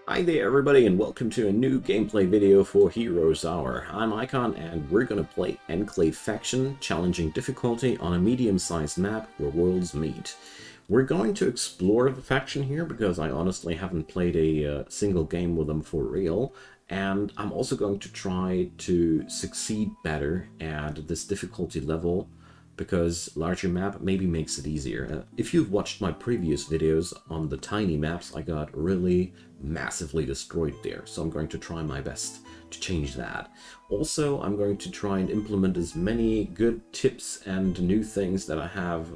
Hi there everybody and welcome to a new gameplay video for Heroes Hour. I'm Icon and we're gonna play Enclave Faction, challenging difficulty on a medium-sized map where worlds meet. We're going to explore the faction here because I honestly haven't played a single game with them for real, and I'm also going to try to succeed better at this difficulty level because larger map maybe makes it easier. If you've watched my previous videos on the tiny maps, I got really massively destroyed there, so I'm going to try my best to change that. Also, I'm going to try and implement as many good tips and new things that I have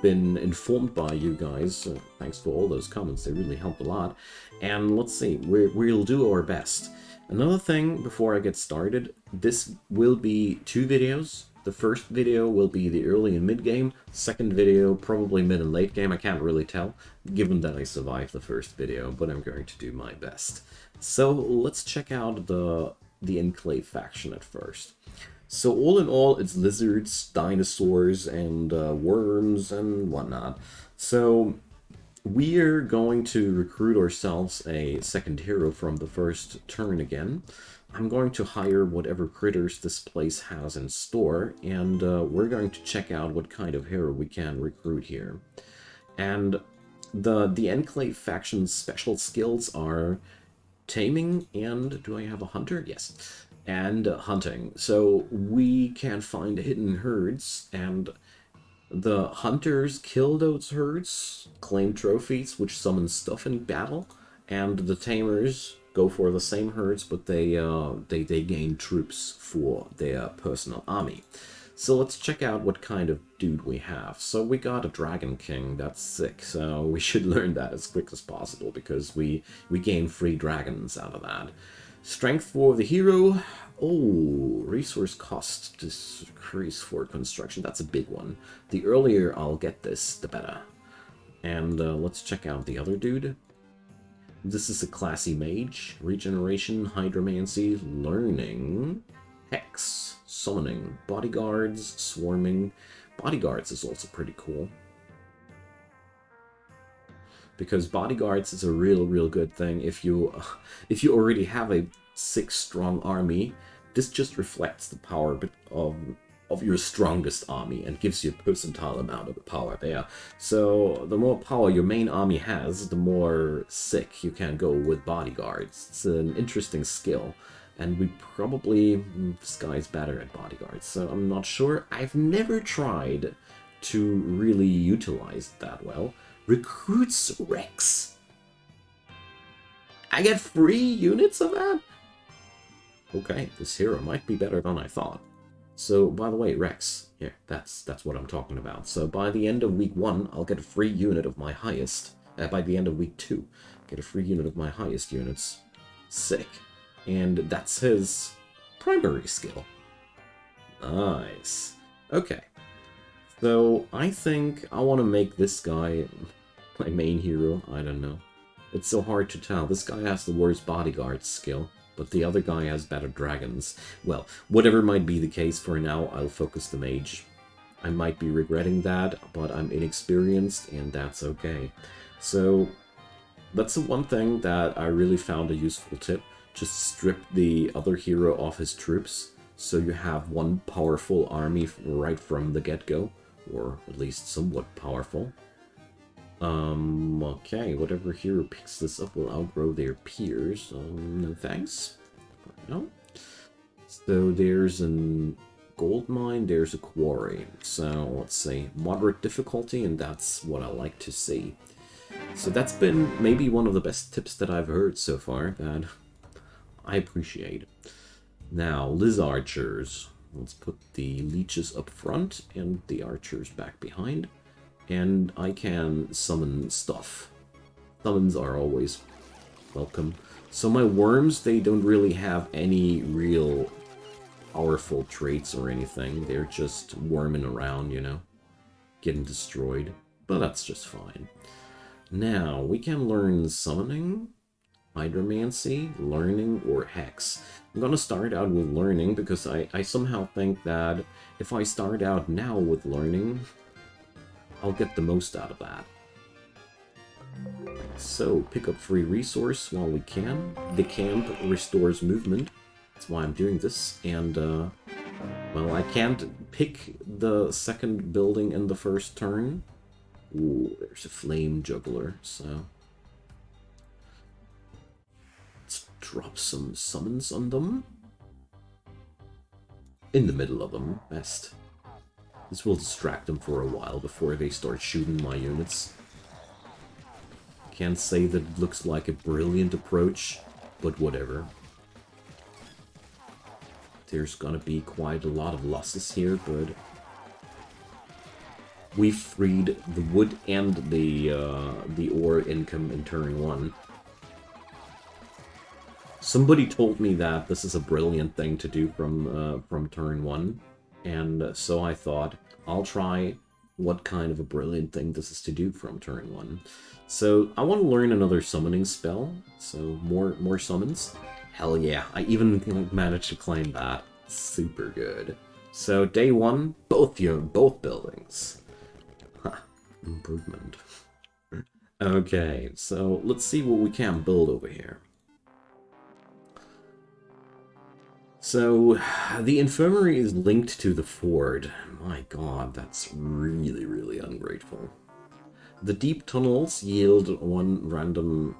been informed by you guys. Thanks for all those comments, they really help a lot. And let's see, we'll do our best. Another thing before I get started, this will be two videos. The first video will be the early and mid game, second video probably mid and late game, I can't really tell, given that I survived the first video, but I'm going to do my best. So let's check out the Enclave Faction at first. So all in all, it's lizards, dinosaurs, and worms and whatnot. So we're going to recruit ourselves a second hero from the first turn again. I'm going to hire whatever critters this place has in store, and we're going to check out what kind of hero we can recruit here. And the Enclave Faction's special skills are taming and... do I have a hunter? Yes. And hunting. So we can find hidden herds, and the hunters kill those herds, claim trophies, which summon stuff in battle, and the tamers go for the same herds, but they gain troops for their personal army. So let's check out what kind of dude we have. So we got a Dragon King, that's sick, so we should learn that as quick as possible, because we gain free dragons out of that. Strength for the hero. Oh, resource cost decrease for construction. That's a big one. The earlier I'll get this, the better. And let's check out the other dude. This is a classy mage. Regeneration, hydromancy, learning, hex, summoning, bodyguards, swarming. Bodyguards is also pretty cool, because bodyguards is a real good thing. If you already have a 6-strong army, this just reflects the power of your strongest army and gives you a percentile amount of the power there. So the more power your main army has, the more sick you can go with bodyguards. It's an interesting skill, and we probably... this guy's better at bodyguards, so I'm not sure. I've never tried to really utilize it that well. Recruits Rex. I get free units of that? Okay, this hero might be better than I thought. So, by the way, Rex, here, that's what I'm talking about. So by the end of week 1, I'll get a free unit of my highest. By the end of week 2, get a free unit of my highest units. Sick. And that's his primary skill. Nice. Okay. So I think I want to make this guy my main hero. I don't know. It's so hard to tell. This guy has the worst bodyguard skill, but the other guy has better dragons. Well, whatever might be the case, for now I'll focus the mage. I might be regretting that, but I'm inexperienced, and that's okay. So that's the one thing that I really found a useful tip. Just strip the other hero off his troops, so you have one powerful army right from the get-go, or at least somewhat powerful. Okay, whatever hero picks this up will outgrow their peers. No thanks. No. So there's a gold mine, there's a quarry. So let's see, moderate difficulty, and that's what I like to see. So that's been maybe one of the best tips that I've heard so far, that I appreciate. Now, Liz Archers. Let's put the leeches up front and the archers back behind. And I can summon stuff. Summons are always welcome. So my worms, they don't really have any real powerful traits or anything. They're just worming around, you know, getting destroyed. But that's just fine. Now, we can learn summoning, hydromancy, learning, or hex. I'm gonna start out with learning because I somehow think that if I start out now with learning, I'll get the most out of that. So, pick up free resource while we can. The camp restores movement. That's why I'm doing this. And, well, I can't pick the second building in the first turn. Ooh, there's a flame juggler, so... let's drop some summons on them. In the middle of them, best. This will distract them for a while before they start shooting my units. Can't say that it looks like a brilliant approach, but whatever. There's gonna be quite a lot of losses here, but we freed the wood and the ore income in turn 1. Somebody told me that this is a brilliant thing to do from turn 1, and so I thought I'll try what kind of a brilliant thing this is to do from turn 1. So I want to learn another summoning spell, so more summons. Hell yeah, I even managed to claim that. Super good. So day 1, both buildings. Ha, improvement. Okay, so let's see what we can build over here. So, the infirmary is linked to the ford. My god, that's really, really ungrateful. The deep tunnels yield 1 random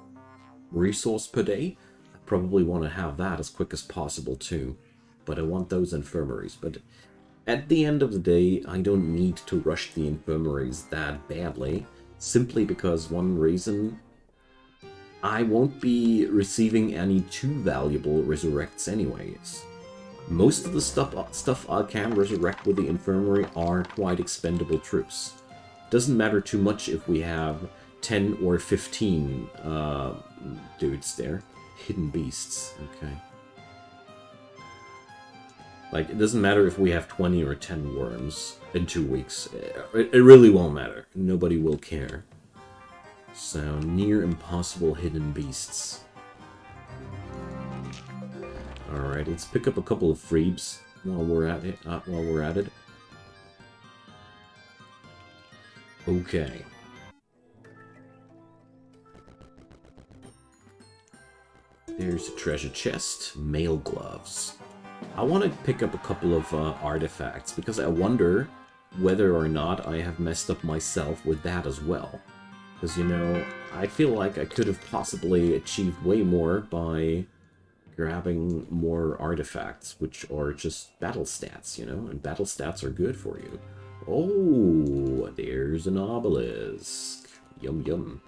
resource per day. I probably want to have that as quick as possible too. But I want those infirmaries. But at the end of the day, I don't need to rush the infirmaries that badly. Simply because one reason... I won't be receiving any too valuable resurrects anyways. Most of the stuff I can resurrect with the infirmary are quite expendable troops. Doesn't matter too much if we have 10 or 15 dudes there. Hidden beasts, okay. Like, it doesn't matter if we have 20 or 10 worms in 2 weeks. It really won't matter. Nobody will care. So, near impossible hidden beasts. Alright, let's pick up a couple of freebs while we're at it. Okay. There's a treasure chest, mail gloves. I want to pick up a couple of artifacts, because I wonder whether or not I have messed up myself with that as well. Because, you know, I feel like I could have possibly achieved way more by grabbing more artifacts, which are just battle stats, you know? And battle stats are good for you. Oh, there's an obelisk. Yum yum.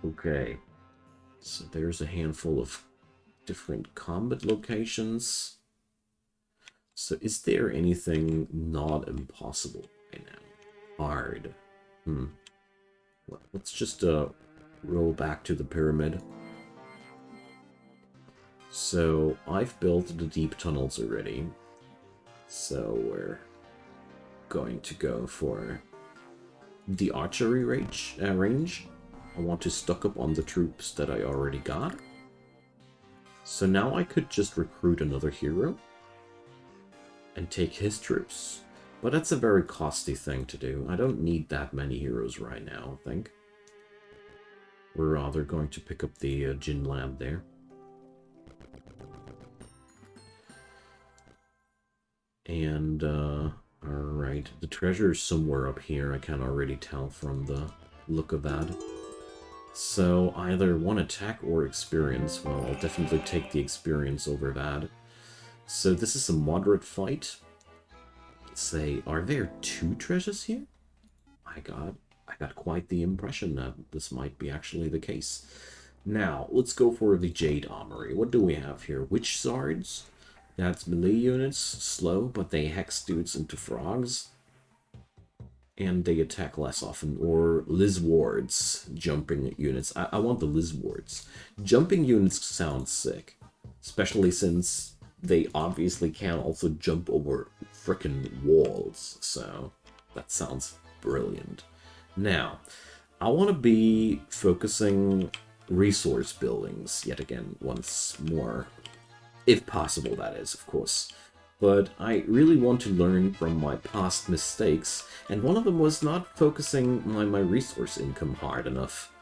Okay. So there's a handful of different combat locations. So is there anything not impossible right now? Hard. Well, let's just roll back to the pyramid. So I've built the deep tunnels already. So we're going to go for the archery range. I want to stock up on the troops that I already got. So now I could just recruit another hero and take his troops. But that's a very costly thing to do. I don't need that many heroes right now, I think. We're rather going to pick up the Jin Lab there. And, alright. The treasure is somewhere up here, I can already tell from the look of that. So, either one attack or experience. Well, I'll definitely take the experience over that. So, this is a moderate fight. Let's say, are there 2 treasures here? My god, I got quite the impression that this might be actually the case. Now, let's go for the Jade Armory. What do we have here? Witch Swords. That's melee units, slow, but they hex dudes into frogs. And they attack less often. Or Lizwards, jumping units. I want the Lizwards. Jumping units sound sick. Especially since they obviously can also jump over frickin' walls. So, that sounds brilliant. Now, I want to be focusing resource buildings yet again once more. If possible, that is, of course. but I really want to learn from my past mistakes, and one of them was not focusing my resource income hard enough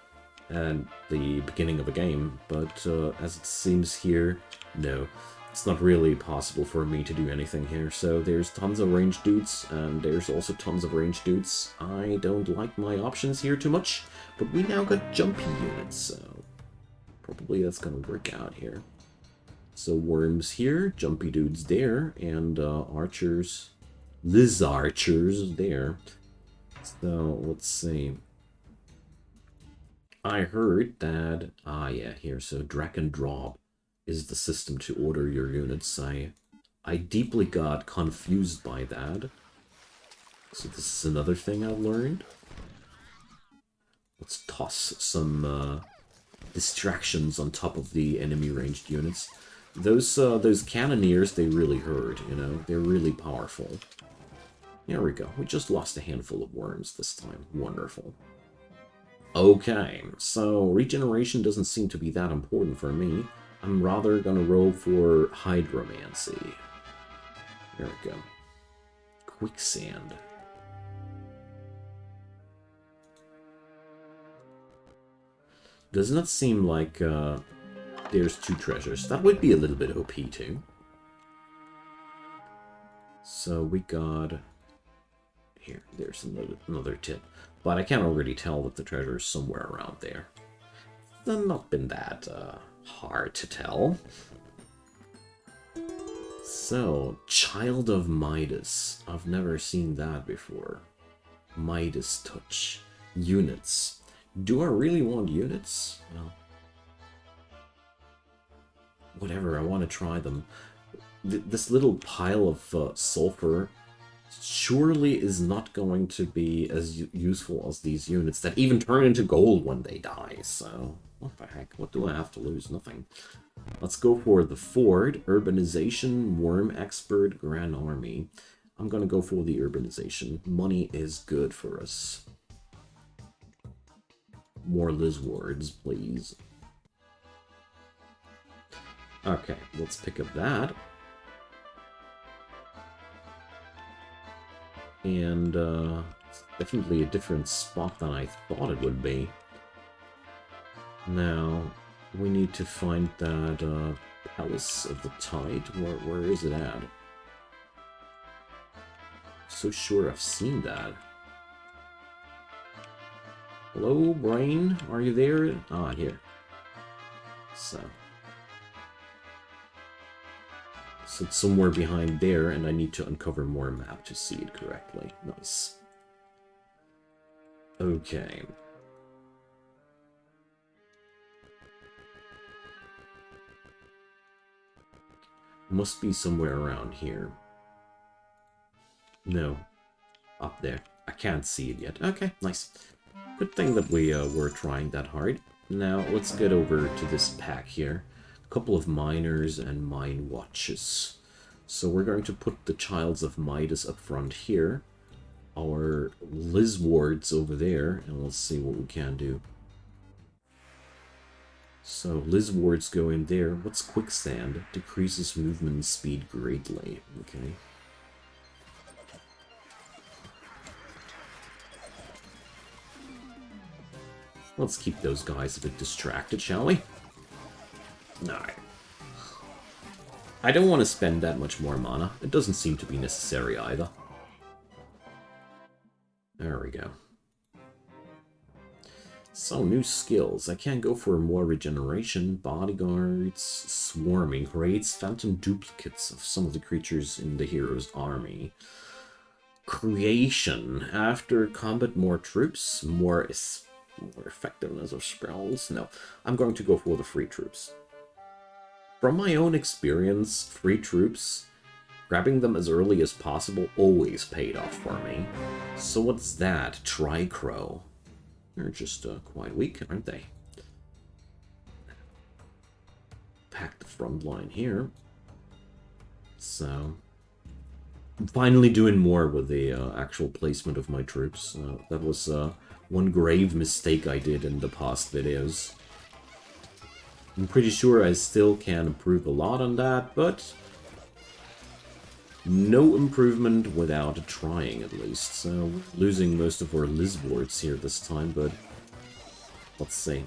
at the beginning of a game, but as it seems here, no. It's not really possible for me to do anything here, so there's tons of ranged dudes, and there's also tons of ranged dudes. I don't like my options here too much, but we now got jumpy units, so probably that's gonna work out here. So worms here, jumpy dudes there, and archers, Liz archers there. So let's see. I heard that, yeah, here, so drag and drop is the system to order your units. I deeply got confused by that. So this is another thing I learned. Let's toss some distractions on top of the enemy ranged units. Those cannoneers, they really hurt, you know? They're really powerful. There we go. We just lost a handful of worms this time. Wonderful. Okay, so regeneration doesn't seem to be that important for me. I'm rather gonna roll for hydromancy. There we go. Quicksand. Does not seem like there's 2 treasures. That would be a little bit OP too. So we got... Here, there's another tip. But I can already tell that the treasure is somewhere around there. It's not been that hard to tell. So, Child of Midas. I've never seen that before. Midas Touch. Units. Do I really want units? Well, whatever, I want to try them. This little pile of sulfur surely is not going to be as useful as these units that even turn into gold when they die, so what the heck, what do I have to lose? Nothing. Let's go for the Ford, Urbanization, Worm Expert, Grand Army. I'm gonna go for the Urbanization. Money is good for us. More Lizwards, please. Okay, let's pick up that. And it's definitely a different spot than I thought it would be. Now, we need to find that Palace of the Tide. Where is it at? So sure I've seen that. Hello, brain? Are you there? Ah, here. So it's somewhere behind there, and I need to uncover more map to see it correctly. Nice. Okay. Must be somewhere around here. No. Up there. I can't see it yet. Okay, nice. Good thing that we were trying that hard. Now, let's get over to this pack here. A couple of miners and mine watches. So we're going to put the Childs of Midas up front here. Our Lizwards over there, and let's see what we can do. So, Lizwards go in there. What's Quicksand? Decreases movement speed greatly. Okay. Let's keep those guys a bit distracted, shall we? Alright. I don't want to spend that much more mana. It doesn't seem to be necessary either. There we go. So, new skills. I can go for more regeneration. Bodyguards, swarming, creates phantom duplicates of some of the creatures in the hero's army. Creation. After combat, more troops, more effectiveness of spells. No, I'm going to go for the free troops. From my own experience, free troops, grabbing them as early as possible always paid off for me. So what's that? Tricrow. They're just quite weak, aren't they? Pack the front line here. So, I'm finally doing more with the actual placement of my troops. That was one grave mistake I did in the past videos. I'm pretty sure I still can improve a lot on that, but No improvement without trying, at least. So, we're losing most of our Liz boards here this time, but let's see.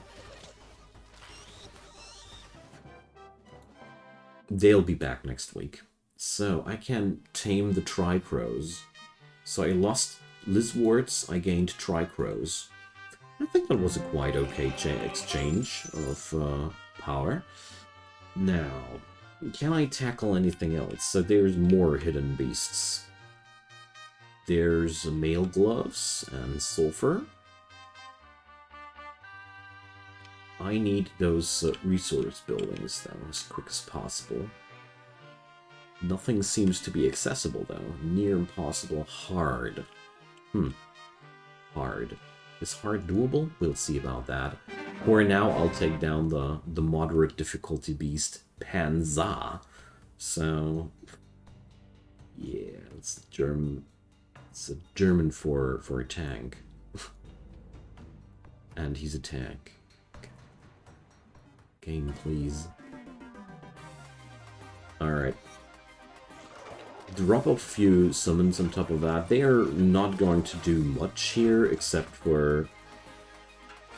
They'll be back next week. So, I can tame the Tri-Crows. So, I lost Liz wards, I gained Tri-Crows. I think that was a quite okay exchange of power. Now, can I tackle anything else? So there's more hidden beasts. There's mail gloves and sulfur. I need those resource buildings, though, as quick as possible. Nothing seems to be accessible, though. Near impossible. Hard. Hard. Is hard doable? We'll see about that. For now, I'll take down the moderate difficulty beast, Panzer. So, yeah, it's German. It's a German for a tank, and he's a tank. Game, please. All right. Drop a few summons on top of that. They are not going to do much here, except for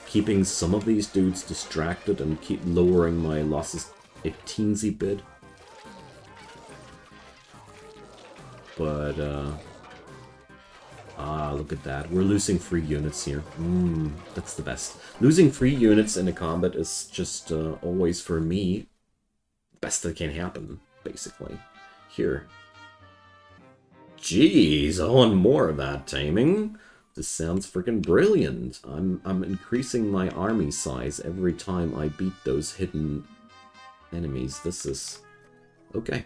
keeping some of these dudes distracted and keep lowering my losses a teensy bit. But, look at that. We're losing 3 units here. That's the best. Losing 3 units in a combat is just always, for me, best that can happen, basically. Here. Jeez, I want more of that taming. This sounds freaking brilliant. I'm increasing my army size every time I beat those hidden enemies. This is okay.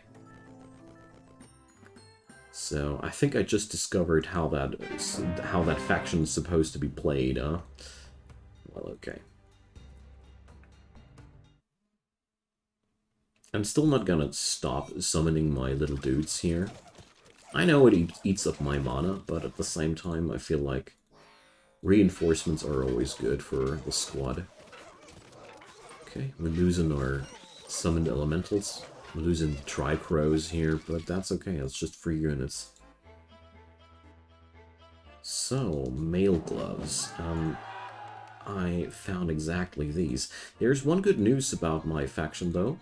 So I think I just discovered how that faction is supposed to be played. Well, okay. I'm still not gonna stop summoning my little dudes here. I know it eats up my mana, but at the same time, I feel like reinforcements are always good for the squad. Okay, we're losing our summoned elementals. We're losing the Tri-Crows here, but that's okay. It's just 3 units. So, mail gloves. I found exactly these. There's one good news about my faction, though.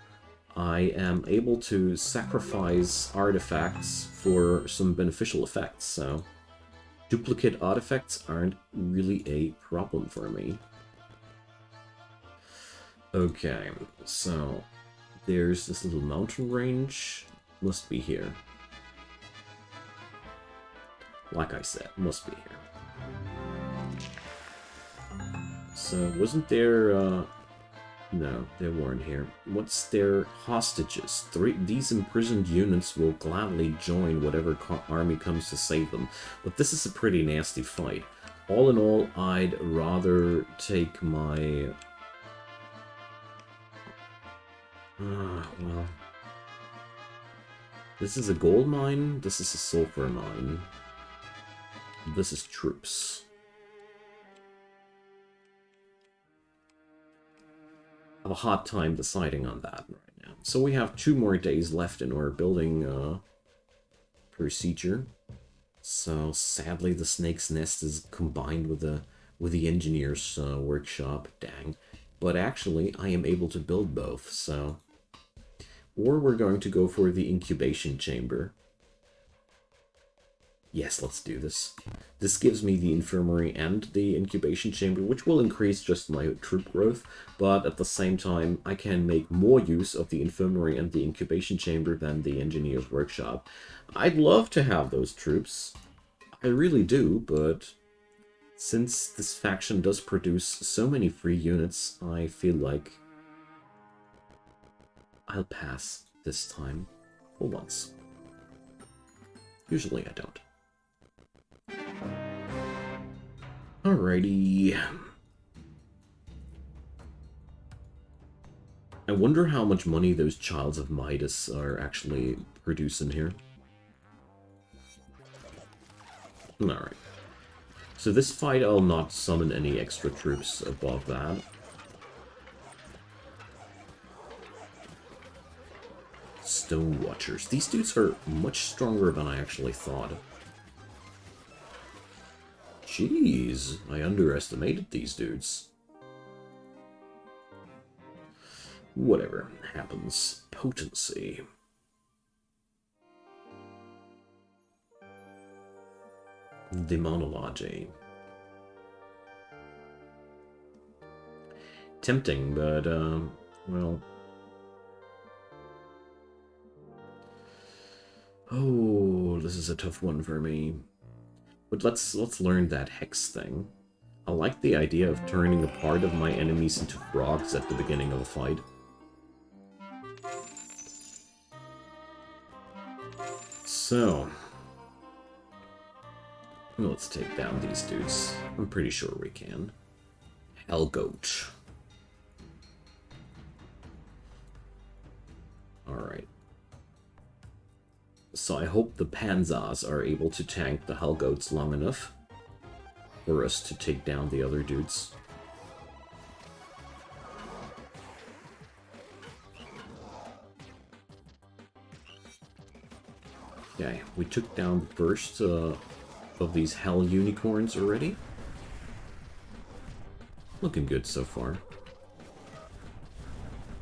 I am able to sacrifice artifacts for some beneficial effects, so duplicate artifacts aren't really a problem for me. Okay, so there's this little mountain range. Must be here. Like I said, must be here. So, wasn't there, no, they weren't here. What's their hostages? These imprisoned units will gladly join whatever army comes to save them. But this is a pretty nasty fight. All in all, I'd rather take my... well... This is a gold mine, this is a sulfur mine. This is troops. I have a hard time deciding on that right now. So we have 2 more days left in our building procedure. So sadly, the Snake's Nest is combined with the engineer's workshop. Dang. But actually, I am able to build both. So, or we're going to go for the incubation chamber. Yes, let's do this. This gives me the infirmary and the incubation chamber, which will increase just my troop growth, but at the same time, I can make more use of the infirmary and the incubation chamber than the engineer's workshop. I'd love to have those troops. I really do, but since this faction does produce so many free units, I feel like I'll pass this time for once. Usually I don't. Alrighty. I wonder how much money those Childs of Midas are actually producing here. Alright. So this fight I'll not summon any extra troops above that. Stone Watchers. These dudes are much stronger than I actually thought. Jeez, I underestimated these dudes. Whatever happens. Potency. Demonology. Tempting, but, well... Oh, this is a tough one for me. But let's learn that hex thing. I like the idea of turning a part of my enemies into frogs at the beginning of a fight. So... let's take down these dudes. I'm pretty sure we can. Hellgoat. Alright. So I hope the Panzers are able to tank the Hellgoats long enough for us to take down the other dudes. Okay, we took down the first of these Hell Unicorns already. Looking good so far.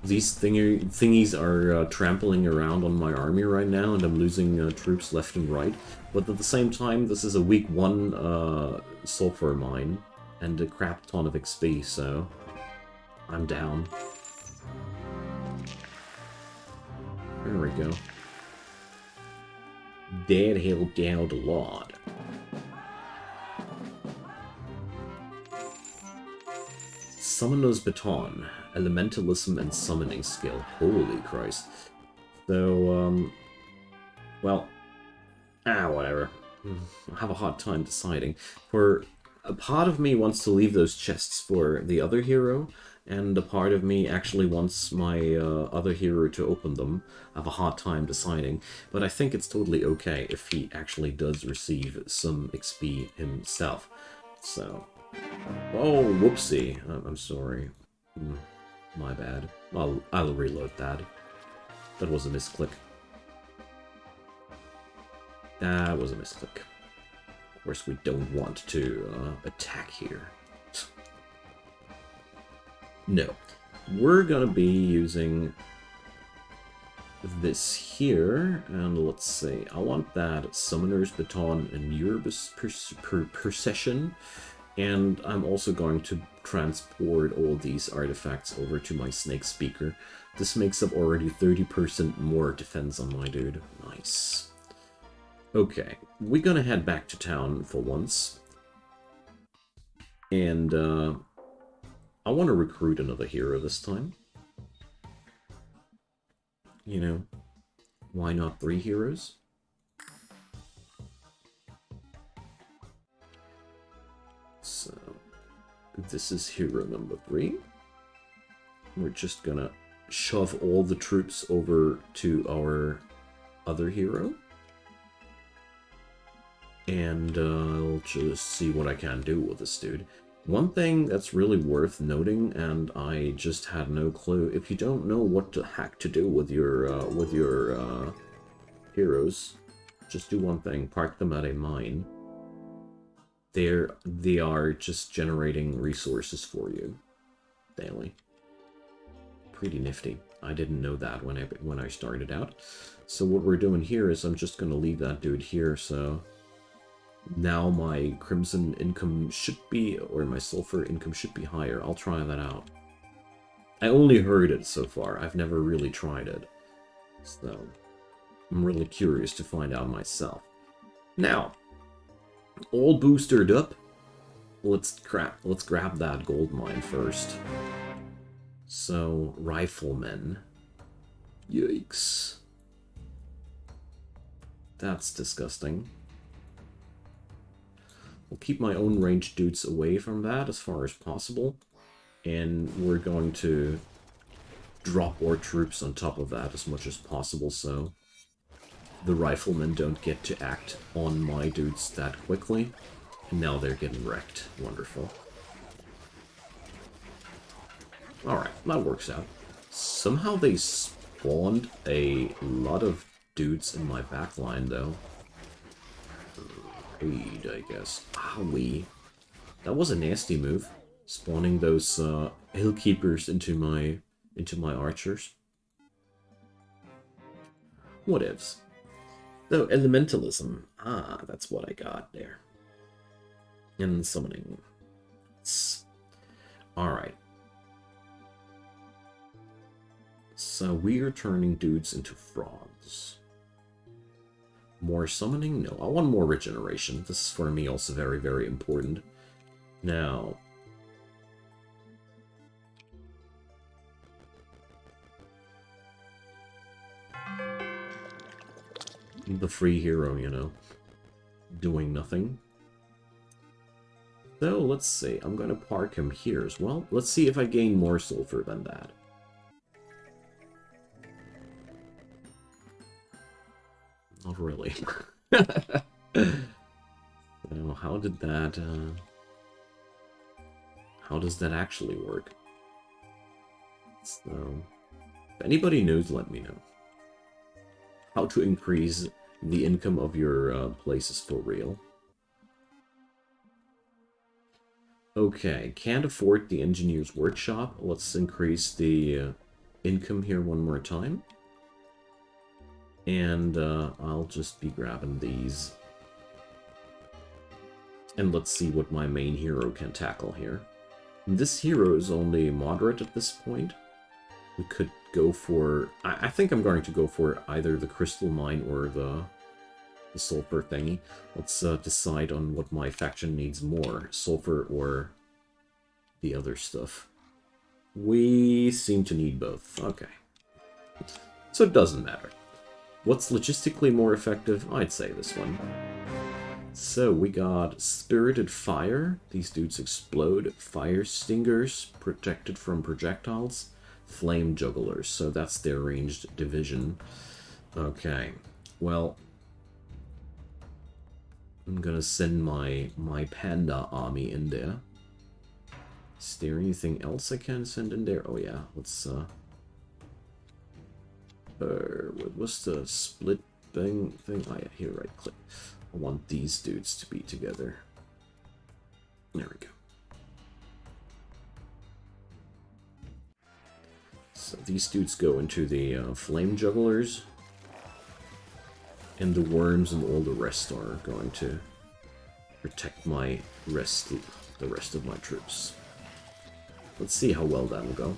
These thingies are trampling around on my army right now, and I'm losing troops left and right. But at the same time, this is a week 1 sulfur mine, and a crap ton of XP, so I'm down. There we go. That helped out a lot. Summoner's Baton. Elementalism and summoning skill. Holy Christ. So, well, whatever. I have a hard time deciding. For a part of me wants to leave those chests for the other hero, and a part of me actually wants my other hero to open them. I have a hard time deciding, but I think it's totally okay if he actually does receive some XP himself. So, oh, whoopsie. I'm sorry. My bad. I'll reload that. That was a misclick. That was a misclick. Of course, we don't want to attack here. No. We're gonna be using this here, and let's see. I want that Summoner's Baton and Urbis Procession. And I'm also going to transport all these artifacts over to my Snake Speaker. This makes up already 30% more defense on my dude. Nice. Okay, we're gonna head back to town for once. And, I want to recruit another hero this time. You know, why not 3 heroes? So, this is hero number 3. We're just gonna shove all the troops over to our other hero. And I'll just see what I can do with this dude. One thing that's really worth noting, and I just had no clue, if you don't know what the heck to do with your heroes, just do one thing, park them at a mine. They are just generating resources for you daily. Pretty nifty. I didn't know that when I started out. So what we're doing here is I'm just going to leave that dude here. So now my crimson income should be, or my sulfur income should be higher. I'll try that out. I only heard it so far. I've never really tried it. So I'm really curious to find out myself. Now, all boostered up. Let's grab that gold mine first. So, riflemen. Yikes. That's disgusting. I'll keep my own ranged dudes away from that as far as possible. And we're going to drop our troops on top of that as much as possible, so the riflemen don't get to act on my dudes that quickly. And now they're getting wrecked. Wonderful. Alright, that works out. Somehow they spawned a lot of dudes in my backline, though. Raid, I guess. Owie. That was a nasty move. Spawning those hill keepers into my archers. Whatevs. So, elementalism. Ah, that's what I got there. And summoning. Alright. So we are turning dudes into frogs. More summoning? No, I want more regeneration. This is for me also very, very important. Now... the free hero, you know. Doing nothing. So, let's see. I'm gonna park him here as well. Let's see if I gain more sulfur than that. Not really. So, how did that... how does that actually work? So, if anybody knows, let me know. How to increase the income of your places for real. Okay, can't afford the engineer's workshop. Let's increase the income here one more time. And I'll just be grabbing these. And let's see what my main hero can tackle here. This hero is only moderate at this point. We could go for... I think I'm going to go for either the crystal mine or the sulfur thingy. Let's decide on what my faction needs more. Sulfur or the other stuff. We seem to need both. Okay. So it doesn't matter. What's logistically more effective? I'd say this one. So we got Spirited Fire. These dudes explode. Fire Stingers, protected from projectiles. Flame Jugglers, so that's their ranged division. Okay, well, I'm gonna send my panda army in there. Is there anything else I can send in there? Oh yeah, let's what was the split thing? Oh yeah, here, right click. I want these dudes to be together. There we go. So these dudes go into the flame jugglers, and the worms and all the rest are going to protect the rest of my troops. Let's see how well that'll go.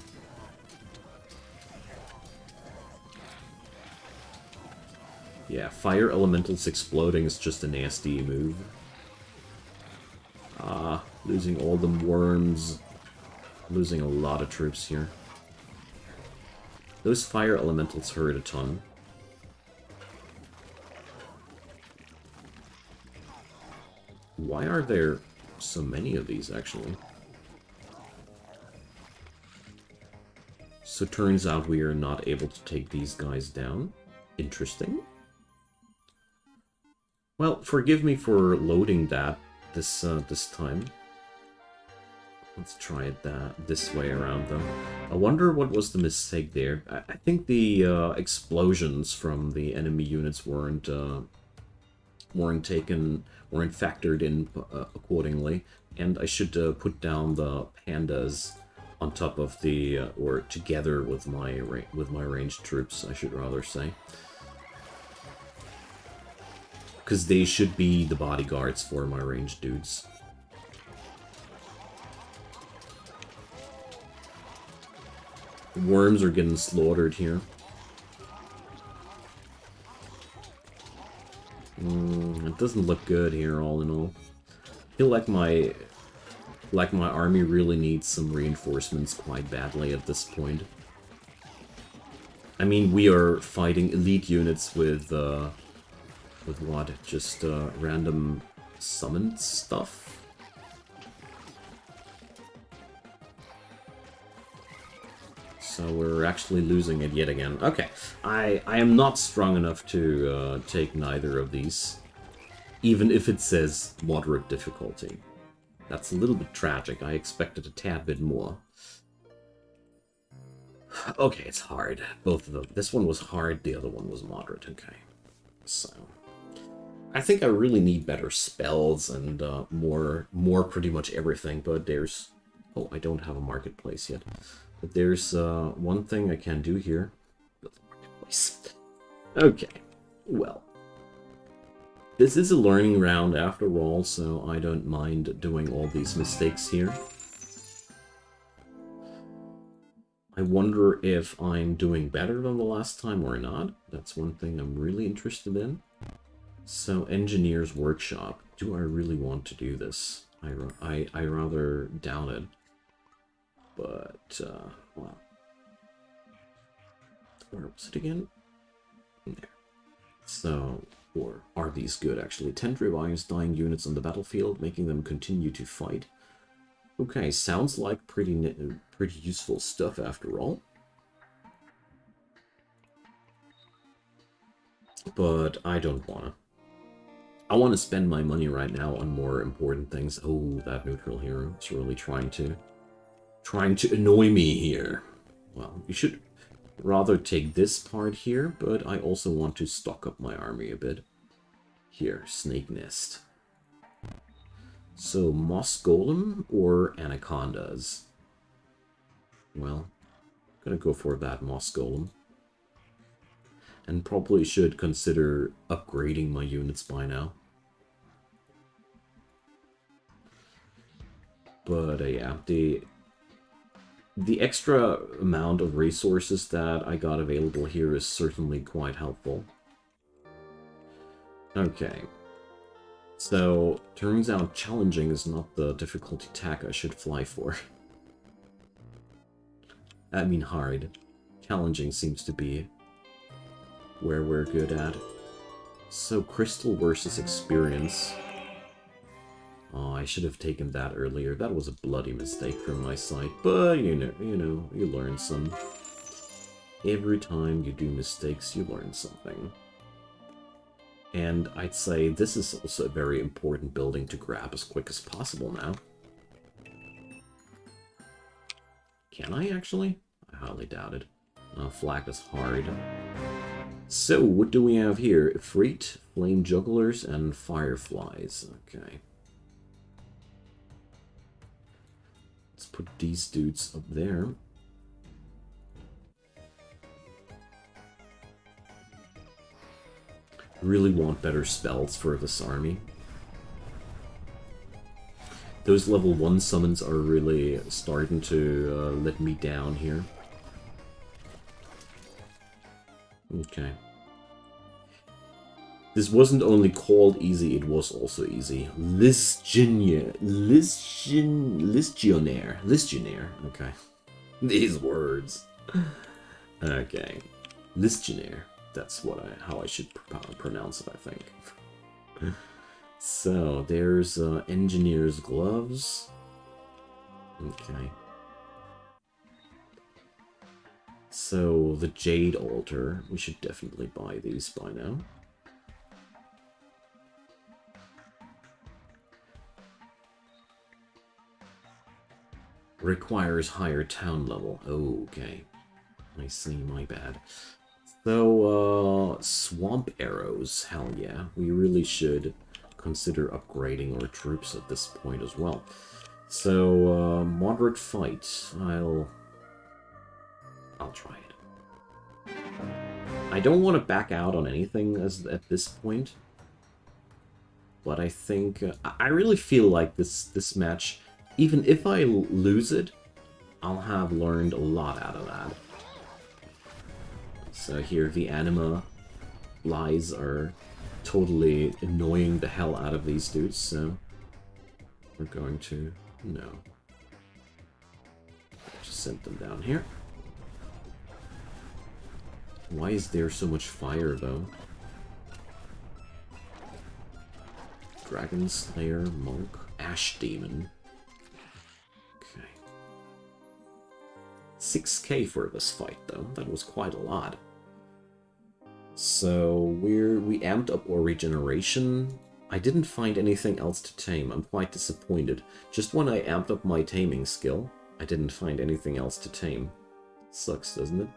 Yeah, fire elementals exploding is just a nasty move. Ah, losing all the worms, losing a lot of troops here. Those fire elementals hurt a ton. Why are there so many of these, actually? So turns out we are not able to take these guys down. Interesting. Well, forgive me for loading that this time. Let's try it this way around, though. I wonder what was the mistake there. I think the explosions from the enemy units weren't factored in accordingly, and I should put down the pandas on top of the or together with my ranged troops, I should rather say, because they should be the bodyguards for my ranged dudes. Worms are getting slaughtered here. It doesn't look good here, all in all. I feel like my army really needs some reinforcements quite badly at this point. I mean, we are fighting elite units with what? Just random summoned stuff? So we're actually losing it yet again. Okay, I am not strong enough to take neither of these, even if it says moderate difficulty. That's a little bit tragic. I expected a tad bit more. Okay, it's hard. Both of them. This one was hard, the other one was moderate. Okay. So I think I really need better spells and more pretty much everything, but there's... Oh, I don't have a marketplace yet. But there's one thing I can do here. Build a marketplace. Okay, well. This is a learning round after all, so I don't mind doing all these mistakes here. I wonder if I'm doing better than the last time or not. That's one thing I'm really interested in. So, Engineer's Workshop. Do I really want to do this? I rather doubt it. But, well. Where was it again? There. So, or are these good, actually? 10 revives dying units on the battlefield, making them continue to fight. Okay, sounds like pretty useful stuff after all. But I don't wanna. I want to spend my money right now on more important things. Oh, that neutral hero is really trying to annoy me here. Well, you should rather take this part here, but I also want to stock up my army a bit. Here, Snake Nest. So, Moss Golem or Anacondas? Well, I'm gonna go for that Moss Golem. And probably should consider upgrading my units by now. But yeah, the extra amount of resources that I got available here is certainly quite helpful. Okay. So, turns out challenging is not the difficulty tag I should fly for. I mean hard. Challenging seems to be where we're good at. So, crystal versus experience. Oh, I should have taken that earlier. That was a bloody mistake from my side. But, you know, you learn some. Every time you do mistakes, you learn something. And I'd say this is also a very important building to grab as quick as possible now. Can I actually? I highly doubt it. Flag is hard. So, what do we have here? Ifrit, Flame Jugglers, and Fireflies. Okay. Let's put these dudes up there. Really want better spells for this army. Those level 1 summons are really starting to let me down here. Okay. This wasn't only called easy, it was also easy. Legionnaire. Okay. These words. Okay. Legionnaire. That's how I should pronounce it, I think. So, there's Engineer's Gloves. Okay. So, the Jade Altar. We should definitely buy these by now. Requires higher town level. Oh, okay. I see, my bad. So, Swamp Arrows. Hell yeah. We really should consider upgrading our troops at this point as well. So, moderate fight. I'll try it. I don't want to back out on anything at this point. But I think... I really feel like this match, even if I lose it, I'll have learned a lot out of that. So here the anima flies are totally annoying the hell out of these dudes, so we're going to... no. Just send them down here. Why is there so much fire, though? Dragon Slayer, Monk, Ash Demon. Okay. 6k for this fight, though. That was quite a lot. So, we amped up our regeneration. I didn't find anything else to tame. I'm quite disappointed. Just when I amped up my taming skill, I didn't find anything else to tame. Sucks, doesn't it?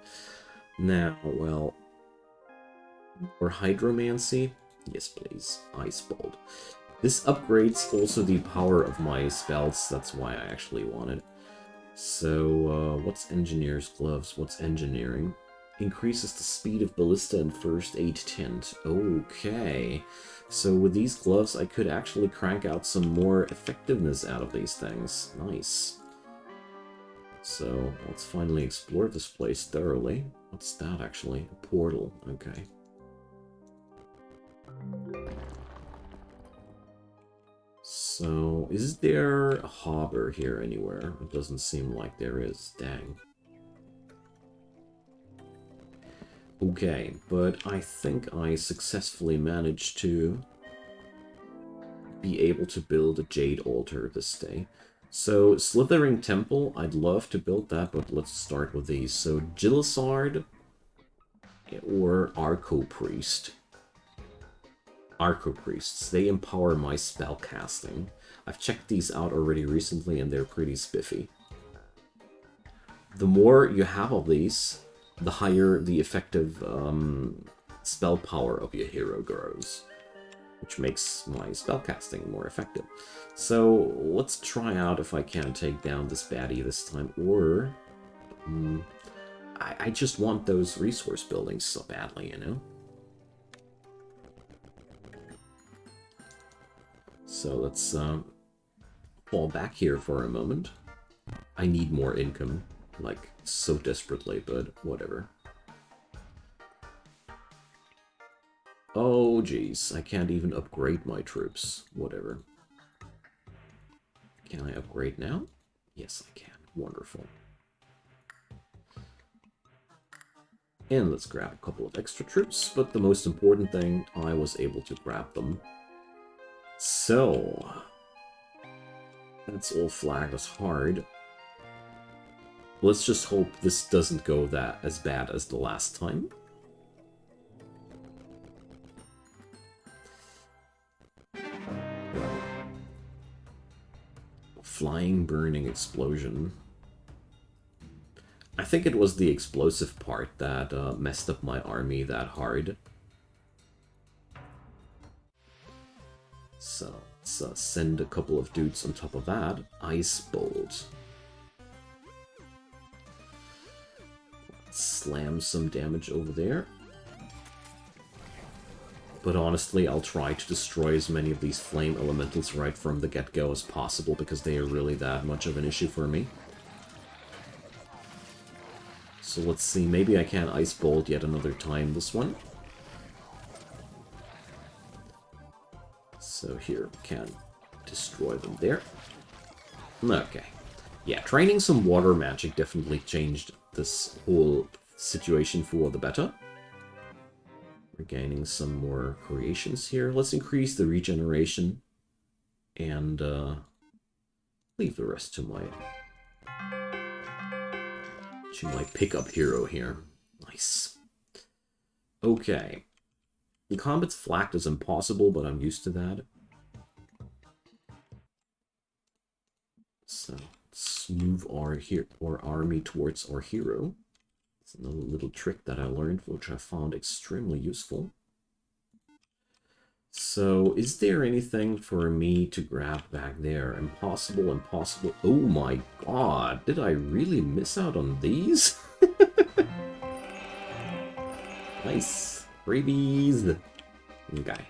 Now, well... More Hydromancy? Yes, please. Ice Bolt. This upgrades also the power of my spells, that's why I actually want it. So, what's Engineer's Gloves? What's Engineering? Increases the speed of Ballista and First Aid Tint. Okay. So with these gloves, I could actually crank out some more effectiveness out of these things. Nice. So, let's finally explore this place thoroughly. What's that, actually? A portal. Okay. So, is there a harbor here anywhere? It doesn't seem like there is. Dang. Okay, but I think I successfully managed to be able to build a Jade Altar this day. So, Slithering Temple, I'd love to build that, but let's start with these. So, Gilisard or Arco Priest. Arco Priests, they empower my spell casting. I've checked these out already recently and they're pretty spiffy. The more you have of these, the higher the effective spell power of your hero grows, which makes my spellcasting more effective. So let's try out if I can take down this baddie this time, or I just want those resource buildings so badly, you know? So let's fall back here for a moment. I need more income, like, so desperately, but whatever. Oh, jeez, I can't even upgrade my troops. Whatever. Can I upgrade now? Yes, I can. Wonderful. And let's grab a couple of extra troops, but the most important thing, I was able to grab them. So, that's all flagged as hard. Let's just hope this doesn't go as bad as the last time. Flying, burning explosion. I think it was the explosive part that messed up my army that hard. So, let's send a couple of dudes on top of that. Ice Bolt. Slam some damage over there. But honestly, I'll try to destroy as many of these flame elementals right from the get-go as possible, because they are really that much of an issue for me. So let's see, maybe I can Ice Bolt yet another time this one. So here, can destroy them there. Okay. Yeah, training some water magic definitely changed this whole situation for the better. We're gaining some more creations here. Let's increase the regeneration and leave the rest to my pickup hero here. Nice. Okay. The combat's flagged as impossible, but I'm used to that. So let's move our army towards our hero. It's another little trick that I learned, which I found extremely useful. So, is there anything for me to grab back there? Impossible, impossible. Oh my god, did I really miss out on these? Nice. Freebies. Okay.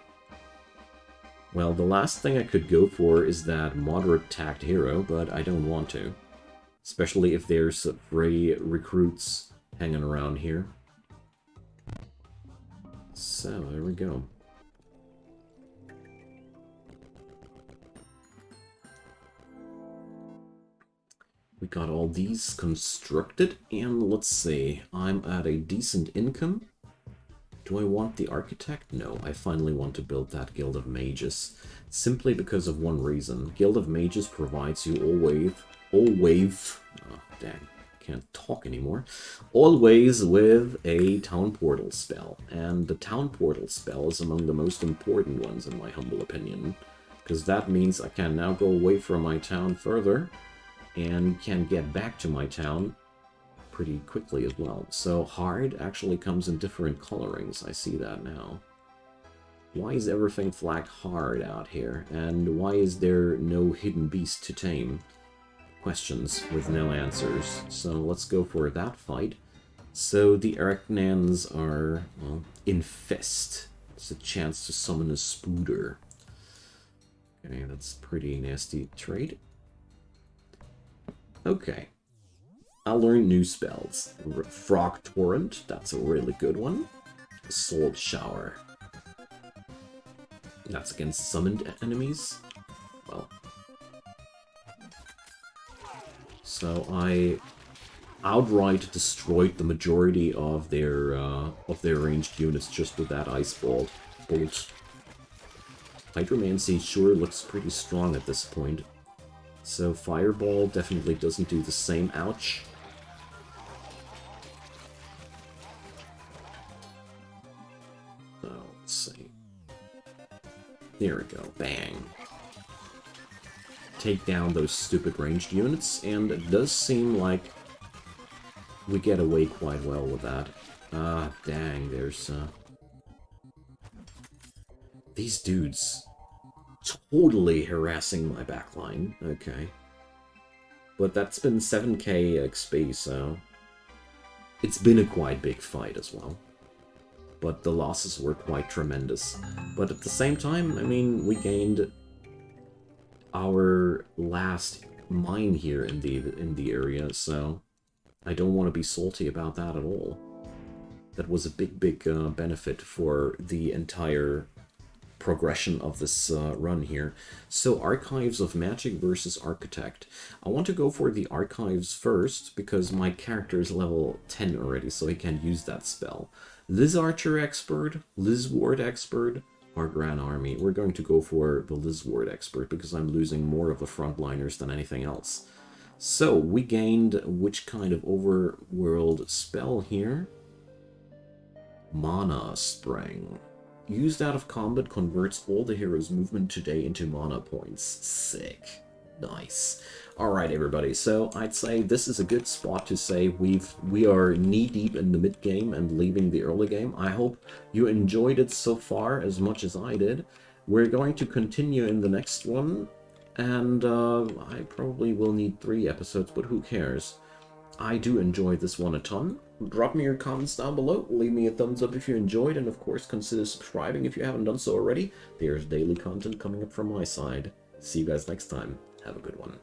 Well, the last thing I could go for is that moderate tact hero, but I don't want to. Especially if there's free recruits hanging around here. So, there we go. We got all these constructed, and let's see, I'm at a decent income. Do I want the architect? No, I finally want to build that Guild of Mages. Simply because of one reason. Guild of Mages provides you always, oh dang, can't talk anymore, always with a Town Portal spell. And the Town Portal spell is among the most important ones in my humble opinion. Because that means I can now go away from my town further, and can get back to my town pretty quickly as well. So hard actually comes in different colorings. I see that now. Why is everything flagged hard out here? And why is there no hidden beast to tame? Questions with no answers. So let's go for that fight. So the Arachnans are, well, infest. It's a chance to summon a Spooder. Okay, that's pretty nasty trait. Okay. I'll learn new spells. Frog Torrent, that's a really good one. Salt Shower. That's against summoned enemies. Well. So I outright destroyed the majority of their ranged units just with that ice bolt. Hydromancy sure looks pretty strong at this point. So Fireball definitely doesn't do the same. Ouch. So let's see. There we go. Bang. Take down those stupid ranged units, and it does seem like we get away quite well with that. Ah, dang, there's, these dudes totally harassing my backline. Okay. But that's been 7k XP, so it's been a quite big fight as well. But the losses were quite tremendous. But at the same time, I mean, we gained our last mine here in the area, so I don't want to be salty about that at all. That was a big benefit for the entire progression of this run here. So Archives of Magic versus Architect. I want to go for the Archives first because my character is level 10 already, so he can use that spell. Liz Archer Expert, Liz Ward Expert, our Grand Army. We're going to go for the Liz Ward Expert because I'm losing more of the frontliners than anything else. So we gained which kind of overworld spell here? Mana Spring. Used out of combat converts all the hero's movement today into mana points. Sick. Nice. Alright everybody, so I'd say this is a good spot to say we are knee-deep in the mid-game and leaving the early game. I hope you enjoyed it so far as much as I did. We're going to continue in the next one, and I probably will need 3 episodes, but who cares? I do enjoy this one a ton. Drop me your comments down below, leave me a thumbs up if you enjoyed, and of course consider subscribing if you haven't done so already. There's daily content coming up from my side. See you guys next time. Have a good one.